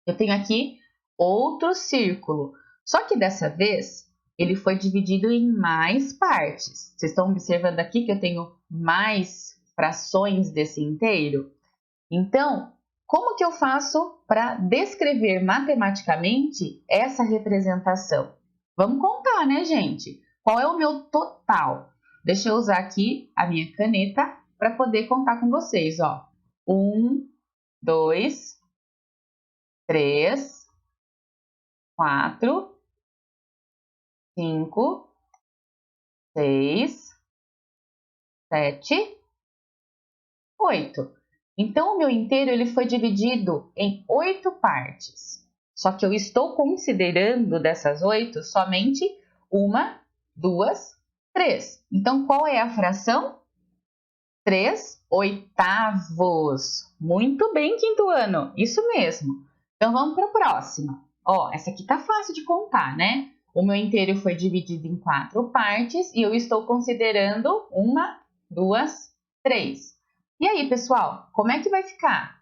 Eu tenho aqui outro círculo, só que dessa vez ele foi dividido em mais partes. Vocês estão observando aqui que eu tenho mais frações desse inteiro? Então, como que eu faço para descrever matematicamente essa representação? Vamos contar, né, gente? Qual é o meu total? Deixa eu usar aqui a minha caneta para poder contar com vocês, ó. 1, 2, 3, 4, 5, 6, 7, 8. Então, o meu inteiro ele foi dividido em 8 partes. Só que eu estou considerando dessas 8 somente 1, 2, 3. Então, qual é a fração? 3/8. Muito bem, quinto ano. Isso mesmo. Então, vamos para a próxima. Ó, essa aqui tá fácil de contar, né? O meu inteiro foi dividido em 4 partes e eu estou considerando 1, 2, 3. E aí, pessoal, como é que vai ficar?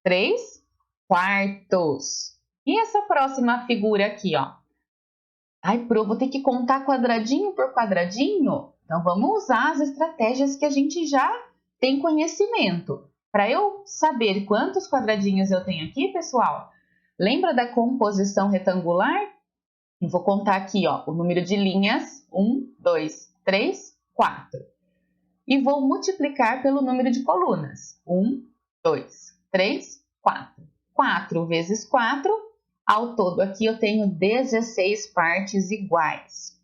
3/4. E essa próxima figura aqui, ó? Ai, Pro, vou ter que contar quadradinho por quadradinho? Então, vamos usar as estratégias que a gente já tem conhecimento. Para eu saber quantos quadradinhos eu tenho aqui, pessoal, lembra da composição retangular? Eu vou contar aqui, ó, o número de linhas, 1, 2, 3, 4. E vou multiplicar pelo número de colunas, 1, 2, 3, 4. 4 vezes 4, ao todo aqui eu tenho 16 partes iguais.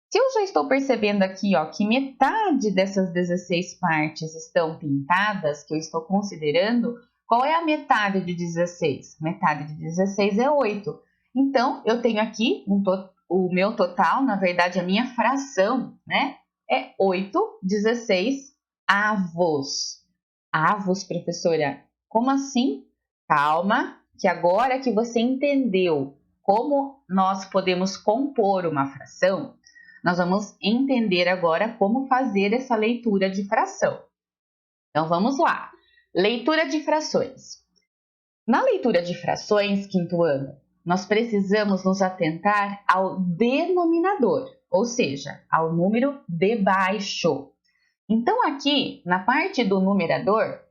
Se eu já estou percebendo aqui, ó, que metade dessas 16 partes estão pintadas, que eu estou considerando, qual é a metade de 16? Metade de 16 é 8. Então, eu tenho aqui o meu total, na verdade, a minha fração, né? É 8/16 avos. Avos, professora? Como assim? Calma, que agora que você entendeu como nós podemos compor uma fração, nós vamos entender agora como fazer essa leitura de fração. Então, vamos lá. Leitura de frações. Na leitura de frações, quinto ano, nós precisamos nos atentar ao denominador, ou seja, ao número de baixo. Então, aqui, na parte do numerador,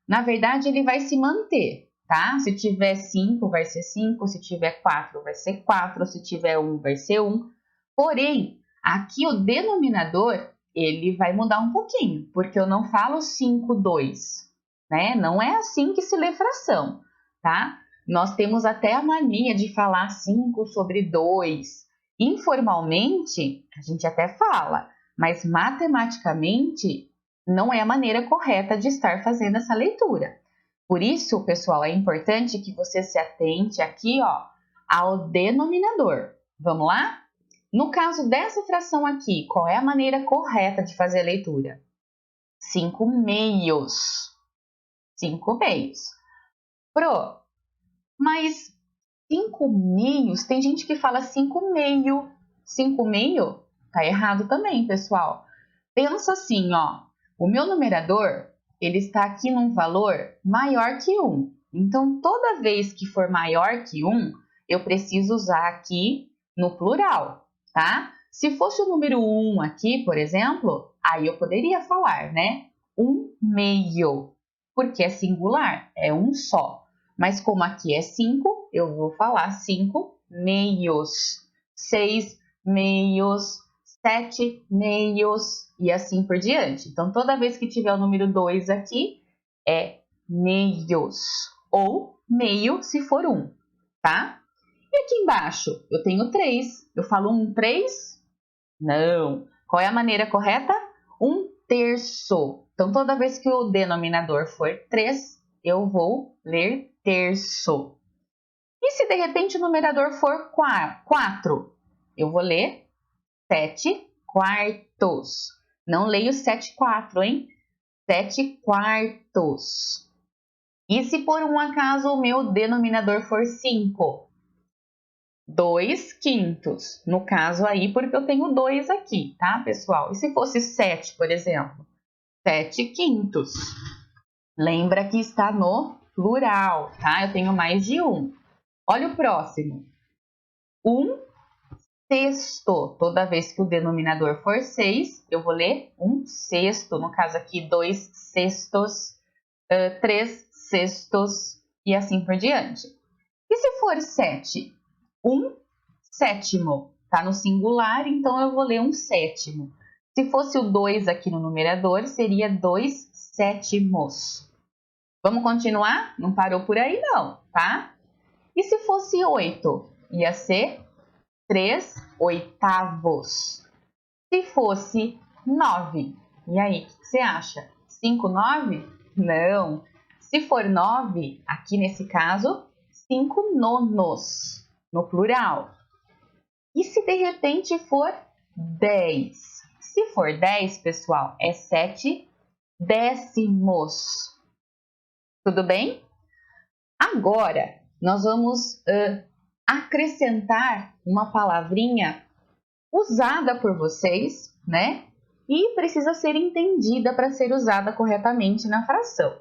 na verdade, ele vai se manter, tá? Se tiver 5, vai ser 5, se tiver 4, vai ser 4, se tiver 1, vai ser 1. Porém, aqui o denominador, ele vai mudar um pouquinho, porque eu não falo 5/2, né? Não é assim que se lê fração, tá? Nós temos até a mania de falar 5/2. Informalmente, a gente até fala, mas matematicamente não é a maneira correta de estar fazendo essa leitura. Por isso, pessoal, é importante que você se atente aqui, ó, ao denominador. Vamos lá? No caso dessa fração aqui, qual é a maneira correta de fazer a leitura? 5/2. 5/2. Pro, mas 5/2, tem gente que fala 5/2. 5/2 tá errado também, pessoal. Pensa assim, ó, o meu numerador, ele está aqui num valor maior que 1. Então, toda vez que for maior que 1, eu preciso usar aqui no plural, tá? Se fosse o número 1 aqui, por exemplo, aí eu poderia falar, né? 1/2, porque é singular, é um só. Mas como aqui é 5, eu vou falar 5/2, 6/2, 7/2 e assim por diante. Então, toda vez que tiver o número 2 aqui, é meios, ou meio se for 1, tá? E aqui embaixo, eu tenho 3. Eu falo 1/3? Não. Qual é a maneira correta? 1/3. Então, toda vez que o denominador for 3, eu vou ler terço. E se de repente o numerador for 4, eu vou ler 7/4. Não leio 7/4, hein? 7/4. E se por um acaso o meu denominador for 5? 2/5. No caso aí, porque eu tenho 2 aqui, tá, pessoal? E se fosse 7, por exemplo? 7/5. Lembra que está no plural, tá? Eu tenho mais de um. Olha o próximo. 1/6. Toda vez que o denominador for 6, eu vou ler 1/6. No caso aqui, 2/6, 3/6 e assim por diante. E se for 7? 1/7. Tá no singular, então eu vou ler 1/7. Se fosse o 2 aqui no numerador, seria 2/7. Vamos continuar? Não parou por aí não, tá? E se fosse 8? Ia ser 3/8. Se fosse 9, e aí, o que você acha? 5/9? Não. Se for 9, aqui nesse caso, 5/9, no plural. E se de repente for 10? Se for 10, pessoal, é 7/10. Tudo bem? Agora, nós vamos acrescentar uma palavrinha usada por vocês, né? E precisa ser entendida para ser usada corretamente na fração.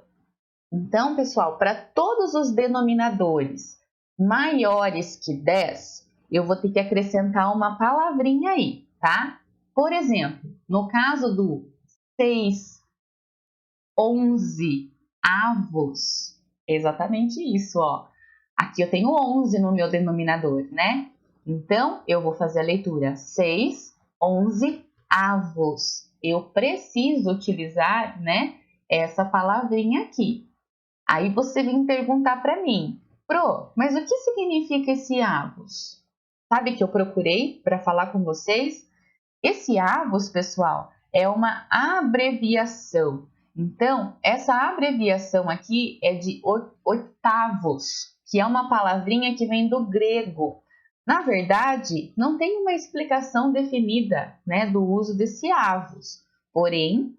Então, pessoal, para todos os denominadores maiores que 10, eu vou ter que acrescentar uma palavrinha aí, tá? Por exemplo, no caso do 6/11, exatamente isso, ó. Aqui eu tenho 11 no meu denominador, né? Então, eu vou fazer a leitura 6/11. Eu preciso utilizar, né, essa palavrinha aqui. Aí você vem perguntar para mim, Pro, mas o que significa esse avos? Sabe que eu procurei para falar com vocês? Esse avos, pessoal, é uma abreviação. Então, essa abreviação aqui é de oitavos, que é uma palavrinha que vem do grego. Na verdade, não tem uma explicação definida, né, do uso desse avos. Porém,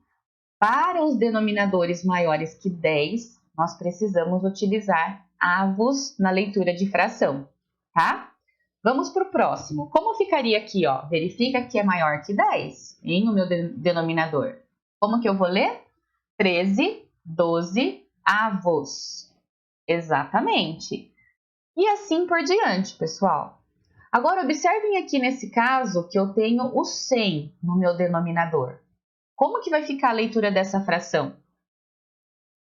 para os denominadores maiores que 10, nós precisamos utilizar avos na leitura de fração, tá? Vamos para o próximo. Como ficaria aqui, ó? Verifica que é maior que 10, hein, o meu denominador. Como que eu vou ler? 13/12. Exatamente. E assim por diante, pessoal. Agora, observem aqui nesse caso que eu tenho o 100 no meu denominador. Como que vai ficar a leitura dessa fração?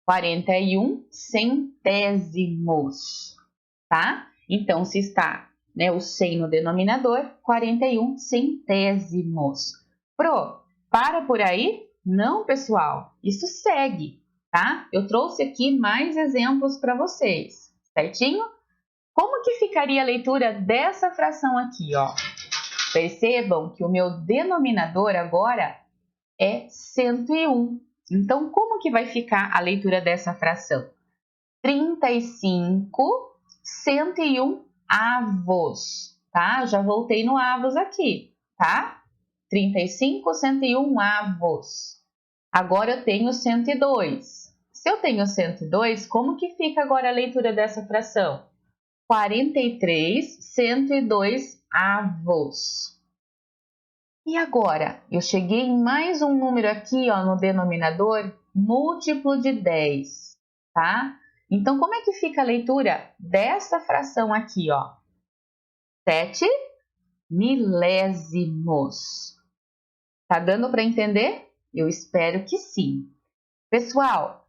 41 centésimos, tá? Então, se está, né, o 100 no denominador, 41 centésimos. Pro, para por aí? Não, pessoal, isso segue, tá? Eu trouxe aqui mais exemplos para vocês, certinho? Como que ficaria a leitura dessa fração aqui, ó? Percebam que o meu denominador agora é 101. Então, como que vai ficar a leitura dessa fração? 35/101 avos, tá? Já voltei no avos aqui, tá? 35/101 avos. Agora eu tenho 102. Se eu tenho 102, como que fica agora a leitura dessa fração? 43/102 avos. E agora, eu cheguei em mais um número aqui, ó, no denominador, múltiplo de 10, tá? Então, como é que fica a leitura dessa fração aqui, ó? 7 milésimos. Tá dando para entender? Eu espero que sim. Pessoal,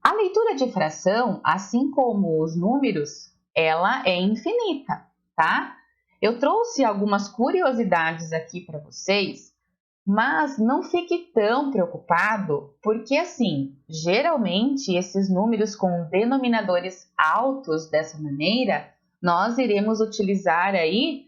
a leitura de fração, assim como os números, ela é infinita, tá? Eu trouxe algumas curiosidades aqui para vocês, mas não fique tão preocupado, porque assim, geralmente esses números com denominadores altos dessa maneira, nós iremos utilizar aí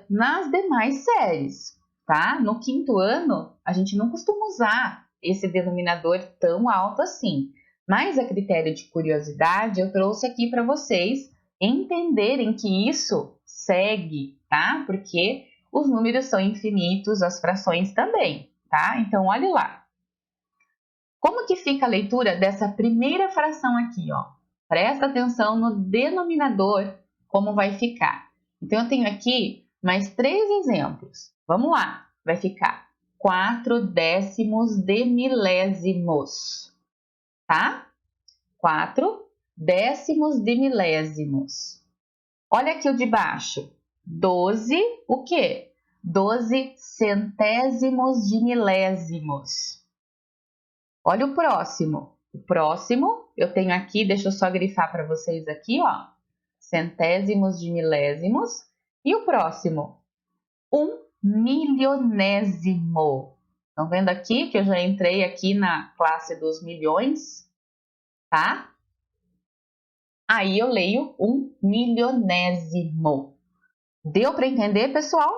nas demais séries, tá? No 5º ano, a gente não costuma usar esse denominador tão alto assim, mas a critério de curiosidade, eu trouxe aqui para vocês entenderem que isso segue, tá? Porque os números são infinitos, as frações também, tá? Então, olhe lá. Como que fica a leitura dessa primeira fração aqui, ó? Presta atenção no denominador, como vai ficar. Então, eu tenho aqui mais 3 exemplos. Vamos lá. Vai ficar 4 décimos de milésimos, tá? 4 décimos de milésimos. Olha aqui o de baixo. 12, o quê? 12 centésimos de milésimos. Olha o próximo. O próximo, eu tenho aqui, deixa eu só grifar para vocês aqui, ó. Centésimos de milésimos. E o próximo? 1 milionésimo. Estão vendo aqui que eu já entrei aqui na classe dos milhões, tá? Aí eu leio 1 milionésimo. Deu para entender, pessoal?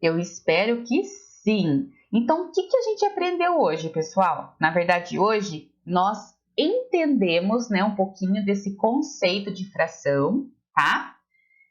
Eu espero que sim. Então, o que a gente aprendeu hoje, pessoal? Na verdade, hoje nós entendemos, né, um pouquinho desse conceito de fração, tá?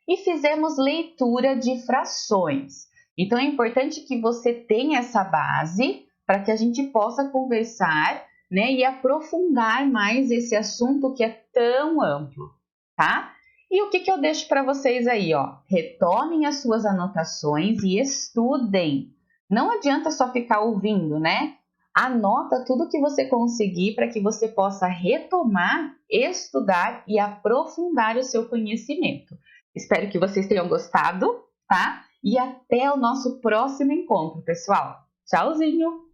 E fizemos leitura de frações. Então, é importante que você tenha essa base para que a gente possa conversar, né, e aprofundar mais esse assunto que é tão amplo, tá? E o que eu deixo para vocês aí, ó? Retomem as suas anotações e estudem. Não adianta só ficar ouvindo, né? Anota tudo que você conseguir para que você possa retomar, estudar e aprofundar o seu conhecimento. Espero que vocês tenham gostado, tá? E até o nosso próximo encontro, pessoal. Tchauzinho!